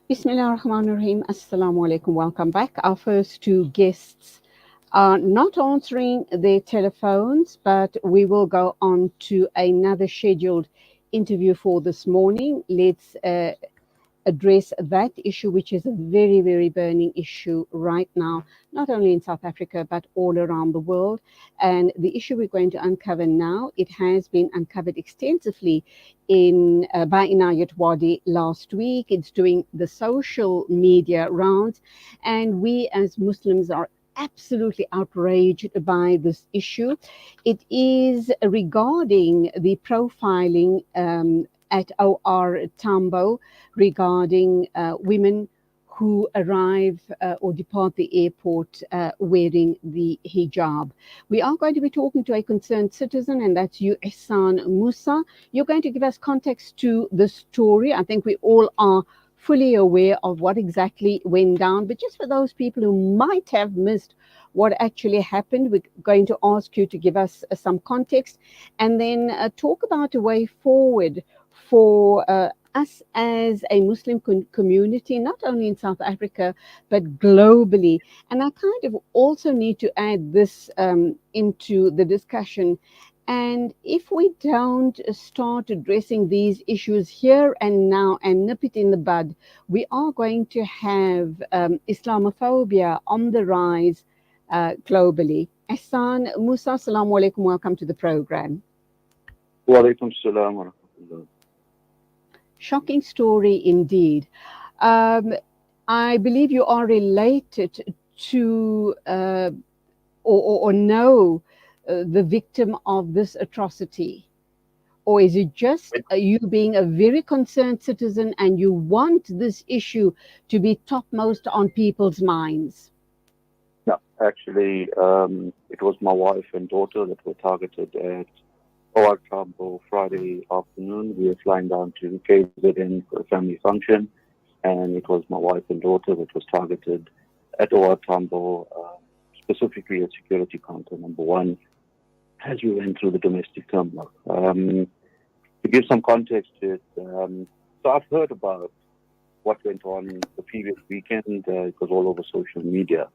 Bismillahirrahmanirrahim. Assalamu alaikum. Welcome back. Our first two guests are not answering their telephones, but we will go on to another scheduled interview for this morning. Let's address that issue, which is a very, very burning issue right now, not only in South Africa, but all around the world. And the issue we're going to uncover now, it has been uncovered extensively by Inayat Wadi last week. It's doing the social media rounds. And we as Muslims are absolutely outraged by this issue. It is regarding the profiling at OR Tambo regarding women who arrive or depart the airport wearing the hijab. We are going to be talking to a concerned citizen, and that's you, Ehsaan Moosa. You're going to give us context to the story. I think we all are fully aware of what exactly went down, but just for those people who might have missed what actually happened, we're going to ask you to give us some context and then talk about a way forward for us as a Muslim community, not only in South Africa, but globally. And I kind of also need to add this into the discussion. And if we don't start addressing these issues here and now and nip it in the bud, we are going to have Islamophobia on the rise globally. Ehsaan Moosa, assalamu alaikum, welcome to the program. Wa alaikum salam wa rahmatullah. Shocking story indeed. Um, I believe you are related to or know the victim of this atrocity. Or is it just you being a very concerned citizen and you want this issue to be topmost on people's minds? No, actually, it was my wife and daughter that were targeted at OR Tambo Friday afternoon. We were flying down to KZN for a family function, and it was my wife and daughter that was targeted at OR Tambo, specifically at security counter number one, as we went through the domestic terminal. To give some context to it, so I've heard about what went on the previous weekend. It was all over social media.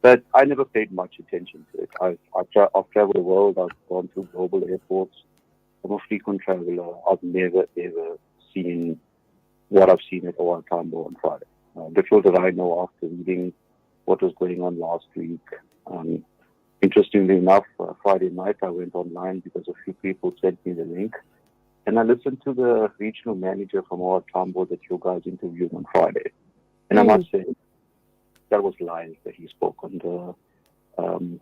But I never paid much attention to it. I've traveled the world. I've gone through global airports. I'm a frequent traveler. I've never, ever seen what I've seen at OR Tambo on Friday. Little did I know after reading what was going on last week. Interestingly enough, Friday night I went online because a few people sent me the link. And I listened to the regional manager from OR Tambo that you guys interviewed on Friday. And I must say, that was lies that he spoke on the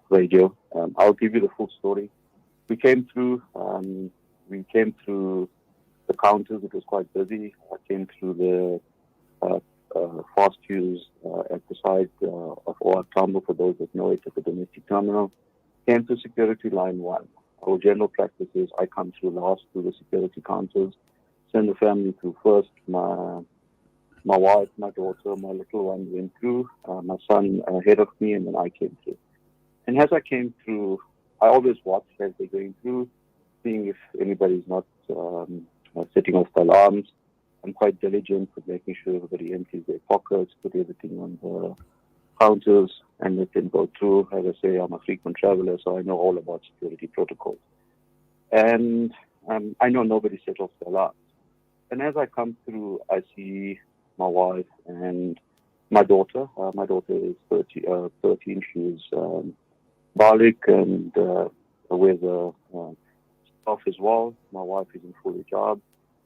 radio. I'll give you the full story. We came through the counters. It was quite busy. I came through the fast queues at the side of OR Tambo, for those that know it, at the domestic terminal. Came to security line one. Our general practice is I come through last through the security counters, send the family through first. My wife, my daughter, my little one went through, my son ahead of me, and then I came through. And as I came through, I always watch as they're going through, seeing if anybody's not setting off the alarms. I'm quite diligent with making sure everybody empties their pockets, put everything on the counters, and let them go through. As I say, I'm a frequent traveler, so I know all about security protocols. And I know nobody set off the alarms. And as I come through, I see my wife and my daughter. My daughter is 13. She's Balik and wears a scarf as well. My wife is in full hijab.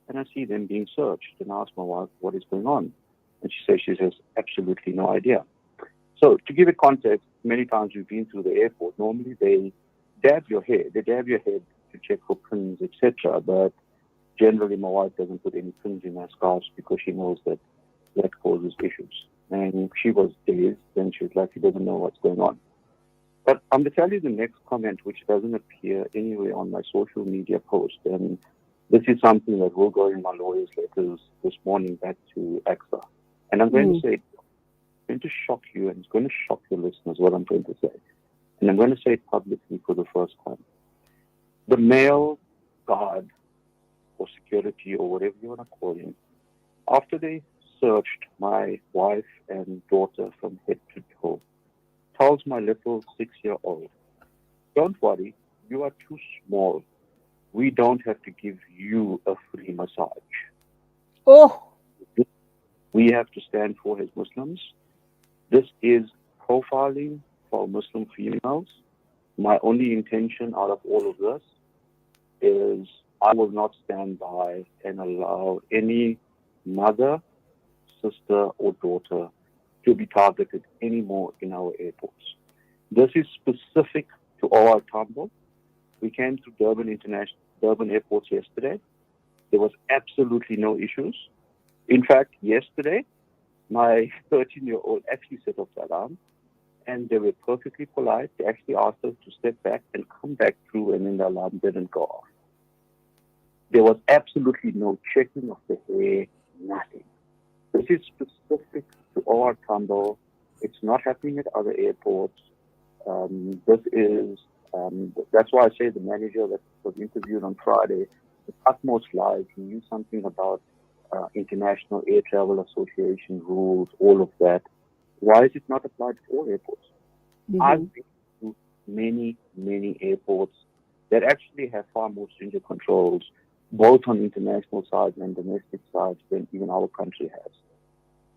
And I see them being searched. And I ask my wife, what is going on? And she has absolutely no idea. So to give it context, many times we've been through the airport. Normally they dab your hair. They dab your head to check for pins, etc. But generally my wife doesn't put any pins in her scarves because she knows that causes issues. And she was dazed, and she was like, she doesn't know what's going on. But I'm going to tell you the next comment, which doesn't appear anywhere on my social media post. And this is something that will go in my lawyer's letters this morning back to AXA. And I'm going to say, it's going to shock you, and it's going to shock your listeners, what I'm going to say. And I'm going to say it publicly for the first time. The male guard or security or whatever you want to call him, after they searched my wife and daughter from head to toe. Tells my little 6-year-old, don't worry, you are too small. We don't have to give you a free massage. Oh, We have to stand for as Muslims. This is profiling for Muslim females. My only intention out of all of this is I will not stand by and allow any mother, sister, or daughter to be targeted anymore in our airports. This is specific to OR Tambo. We came to Durban airports yesterday. There was absolutely no issues. In fact, yesterday, my 13-year-old actually set off the alarm and they were perfectly polite. They actually asked us to step back and come back through, and then the alarm didn't go off. There was absolutely no checking of the hair, nothing. This is specific to OR Tambo. It's not happening at other airports. That's why I say the manager that was interviewed on Friday, with utmost lies, he knew something about International Air Travel Association rules, all of that. Why is it not applied to all airports? I've been to many, many airports that actually have far more stringent controls, both on international side and domestic sides, than even our country has.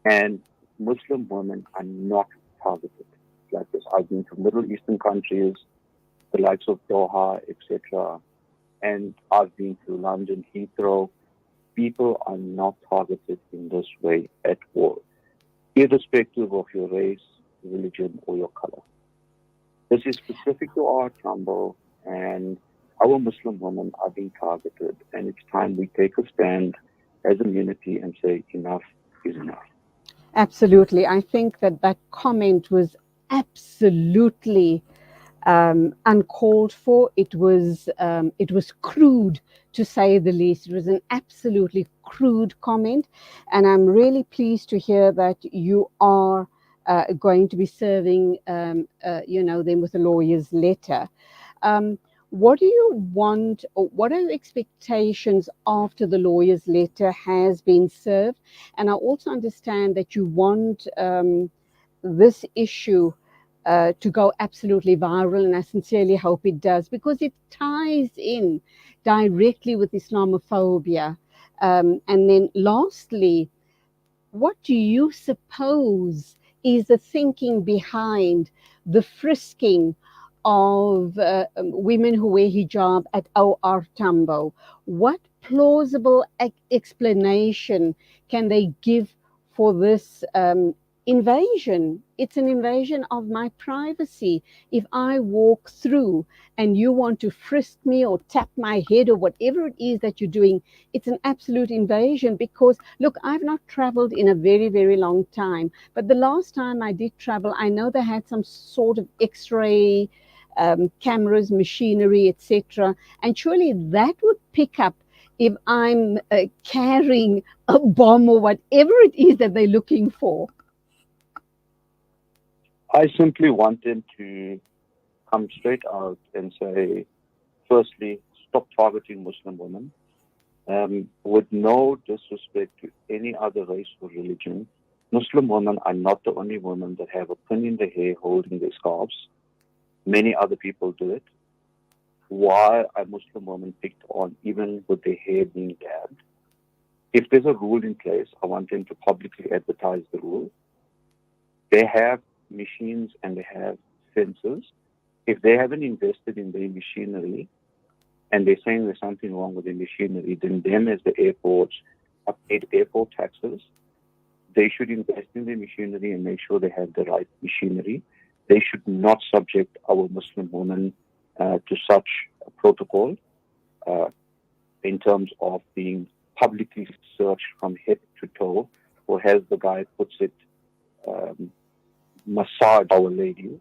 And Muslim women are not targeted like this. I've been to Middle Eastern countries, the likes of Doha, etc., and I've been to London, Heathrow. People are not targeted in this way at all, irrespective of your race, religion, or your color. This is specific to our Tambo, and our Muslim women are being targeted, and it's time we take a stand as a community and say enough is enough. absolutely. I think that comment was absolutely uncalled for. It was crude, to say the least. It was an absolutely crude comment, and I'm really pleased to hear that you are going to be serving, them with a lawyer's letter. What do you want, or what are your expectations after the lawyer's letter has been served? And I also understand that you want this issue to go absolutely viral, and I sincerely hope it does, because it ties in directly with Islamophobia. And then lastly, what do you suppose is the thinking behind the frisking of women who wear hijab at OR Tambo? What plausible explanation can they give for this invasion? It's an invasion of my privacy. If I walk through and you want to frisk me or tap my head or whatever it is that you're doing, it's an absolute invasion. Because look, I've not traveled in a very, very long time, but the last time I did travel, I know they had some sort of x-ray cameras, machinery, etc., and surely that would pick up if I'm carrying a bomb or whatever it is that they're looking for. I simply want them to come straight out and say, firstly, stop targeting Muslim women. With no disrespect to any other race or religion, Muslim women are not the only women that have a pin in their hair holding their scarves. Many other people do it. Why are Muslim women picked on even with their hair being dabbed? If there's a rule in place, I want them to publicly advertise the rule. They have machines and they have sensors. If they haven't invested in their machinery and they're saying there's something wrong with the machinery, then them as the airports are paid airport taxes. They should invest in their machinery and make sure they have the right machinery. They should not subject our Muslim women to such a protocol in terms of being publicly searched from head to toe, or as the guy puts it, massage our ladies.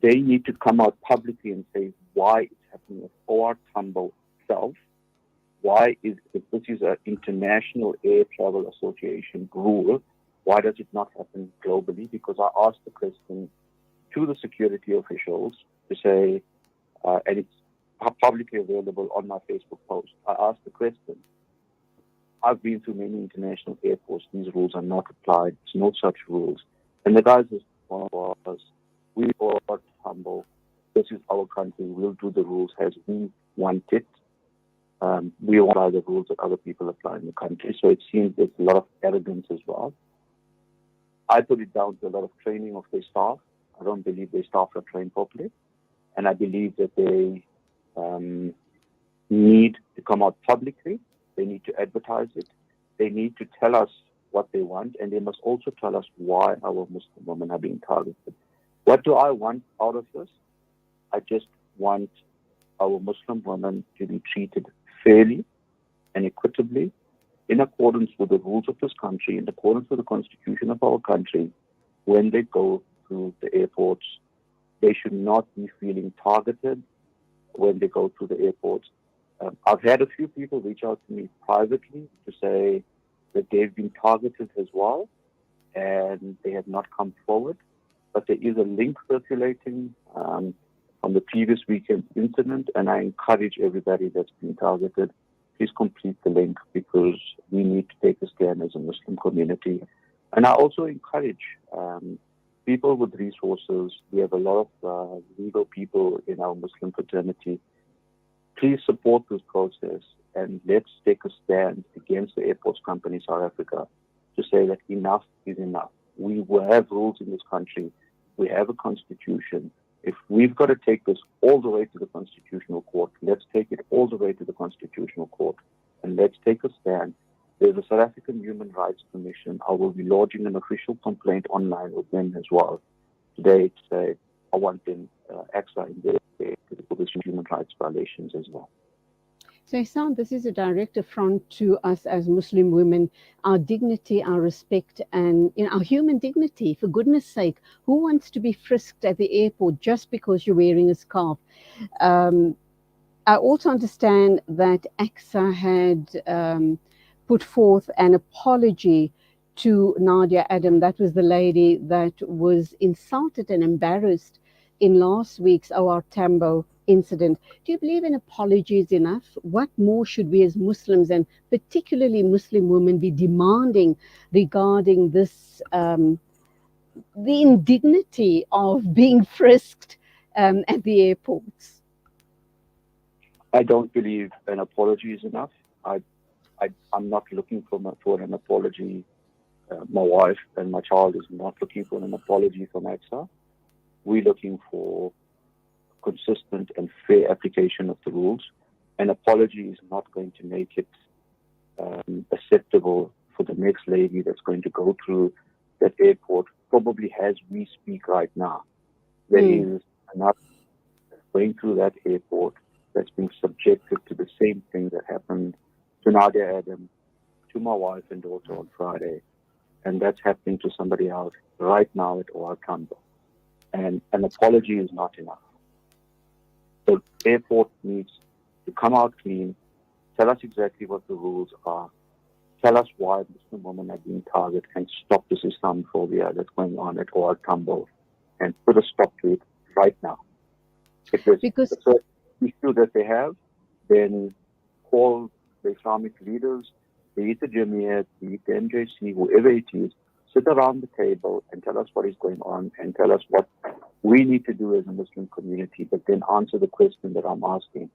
They need to come out publicly and say why it's happening at OR Tambo itself. Why is if this is an International Air Travel Association rule, why does it not happen globally? Because I asked the question to the security officials to say, and it's publicly available on my Facebook post. I asked the question, I've been to many international airports. These rules are not applied. There's no such rules. And the guy's response was, we are humble. This is our country. We'll do the rules as we want it. We won't apply the rules that other people apply in the country. So it seems there's a lot of arrogance as well. I put it down to a lot of training of their staff. I don't believe their staff are trained properly. And I believe that they need to come out publicly. They need to advertise it. They need to tell us what they want. And they must also tell us why our Muslim women are being targeted. What do I want out of this? I just want our Muslim women to be treated fairly and equitably in accordance with the rules of this country, in accordance with the constitution of our country. When they go through the airports, they should not be feeling targeted when they go through the airports. I've had a few people reach out to me privately to say that they've been targeted as well and they have not come forward. But there is a link circulating from the previous weekend's incident, and I encourage everybody that's been targeted, please complete the link, because we need to take a stand as a Muslim community. And I also encourage people with resources. We have a lot of legal people in our Muslim fraternity. Please support this process and let's take a stand against the airports company South Africa to say that enough is enough. We will have rules in this country. We have a constitution. If we've got to take this all the way to the Constitutional Court, let's take it all the way to the Constitutional Court and let's take a stand. There's a South African Human Rights Commission. I will be lodging an official complaint online with them as well today to say I want them Ehsaan in there for these human rights violations as well. So, Ehsaan, this is a direct affront to us as Muslim women, our dignity, our respect, and our human dignity. For goodness sake, who wants to be frisked at the airport just because you're wearing a scarf? I also understand that AXA had put forth an apology to Nadia Adam. That was the lady that was insulted and embarrassed in last week's OR Tambo incident. Do you believe an apology is enough? What more should we as Muslims, and particularly Muslim women, be demanding regarding this, the indignity of being frisked at the airports? I don't believe an apology is enough. I'm not looking for an apology. My wife and my child is not looking for an apology from AXA. We're looking for consistent and fair application of the rules. An apology is not going to make it acceptable for the next lady that's going to go through that airport, probably as we speak right now. There is another going through that airport that's being subjected to the same thing that happened to Nadia Adam, to my wife and daughter on Friday. And that's happening to somebody else right now at OR Tambo. And an apology is not enough. The airport needs to come out clean, tell us exactly what the rules are, tell us why Muslim women are being targeted, and stop this Islamophobia that's going on at OR Tambo, and put a stop to it right now. If there's Because a certain issue that they have, then call the Islamic leaders, be it the Jamiat, be it the MJC, whoever it is, sit around the table and tell us what is going on and tell us what we need to do as a Muslim community, but then answer the question that I'm asking.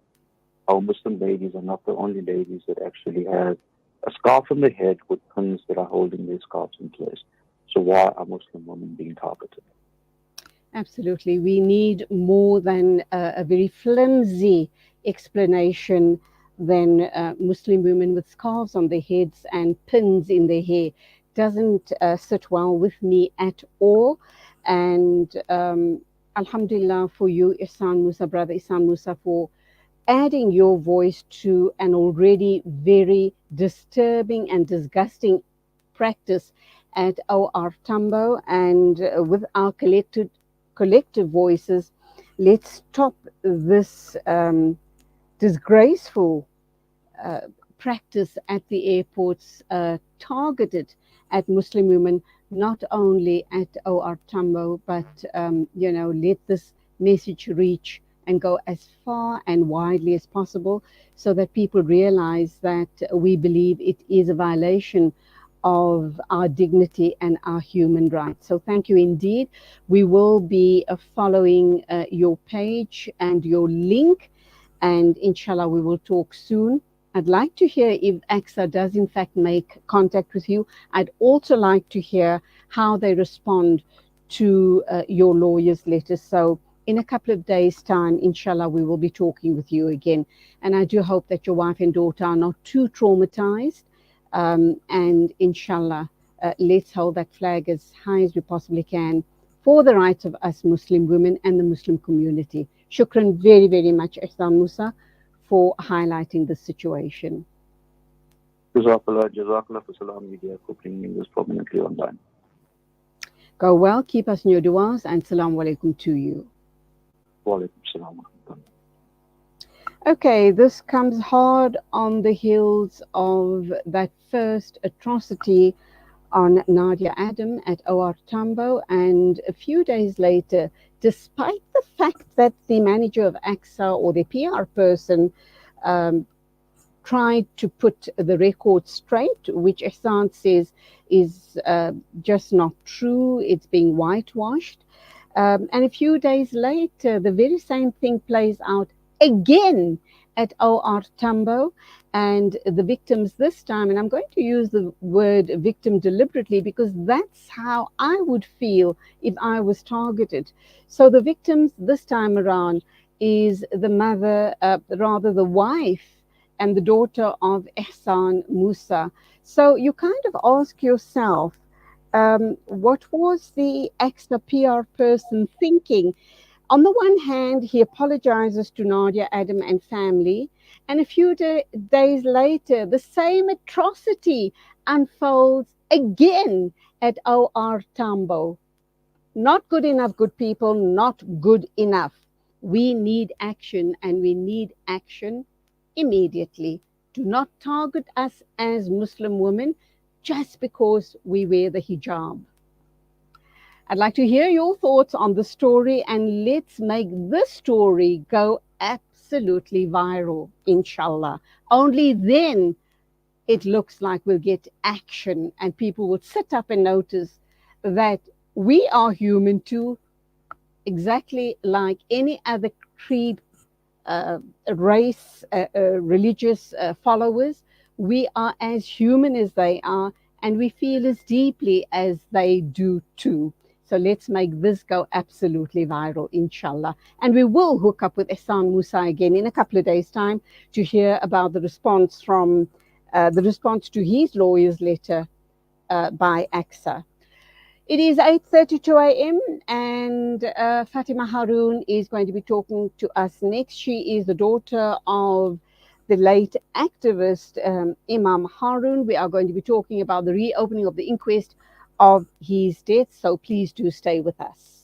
Our Muslim ladies are not the only ladies that actually have a scarf on their head with pins that are holding their scarves in place. So why are Muslim women being targeted? absolutely, we need more than a very flimsy explanation than Muslim women with scarves on their heads and pins in their hair. Doesn't sit well with me at all. And Alhamdulillah for you, Ehsaan Moosa, brother Ehsaan Moosa, for adding your voice to an already very disturbing and disgusting practice at OR Tambo. And with our collective voices, let's stop this disgraceful practice at the airports targeted at Muslim women, not only at OR Tambo, but let this message reach and go as far and widely as possible so that people realize that we believe it is a violation of our dignity and our human rights. So thank you indeed. We will be following your page and your link, and inshallah we will talk soon. I'd like to hear if AXA does in fact make contact with you. I'd also like to hear how they respond to your lawyer's letter. So in a couple of days' time, inshallah, we will be talking with you again. And I do hope that your wife and daughter are not too traumatized. And inshallah, let's hold that flag as high as we possibly can for the rights of us Muslim women and the Muslim community. Shukran very, very much, Ehsaan Moosa, for highlighting this situation. Jazakallah for Salam Media for bringing this prominently online. Go well, keep us in your du'as, and Assalamu alaikum to you. Wa alaikum salam. Okay, this comes hard on the heels of that first atrocity on Nadia Adam at OR Tambo, and a few days later, despite the fact that the manager of AXA or the PR person tried to put the record straight, which Ehsaan says is just not true, it's being whitewashed. And a few days later, the very same thing plays out again at OR Tambo, and the victims this time, and I'm going to use the word victim deliberately because that's how I would feel if I was targeted. So the victims this time around is the mother, rather the wife and the daughter of Ehsaan Moosa. So you kind of ask yourself, what was the AXA PR person thinking? On the one hand, he apologizes to Nadia Adam and family, and a few days later, the same atrocity unfolds again at OR Tambo. Not good enough, good people, not good enough. We need action, and we need action immediately. Do not target us as Muslim women just because we wear the hijab. I'd like to hear your thoughts on the story, and let's make this story go absolutely viral, inshallah. Only then it looks like we'll get action and people will sit up and notice that we are human too, exactly like any other creed, race, religious followers. We are as human as they are, and we feel as deeply as they do too. So let's make this go absolutely viral, inshallah. And we will hook up with Ehsaan Moosa again in a couple of days' time to hear about the response from the response to his lawyer's letter by AXA. It is 8:32 a.m. and Fatima Haroon is going to be talking to us next. She is the daughter of the late activist Imam Haroon. We are going to be talking about the reopening of the inquest of his death, so please do stay with us.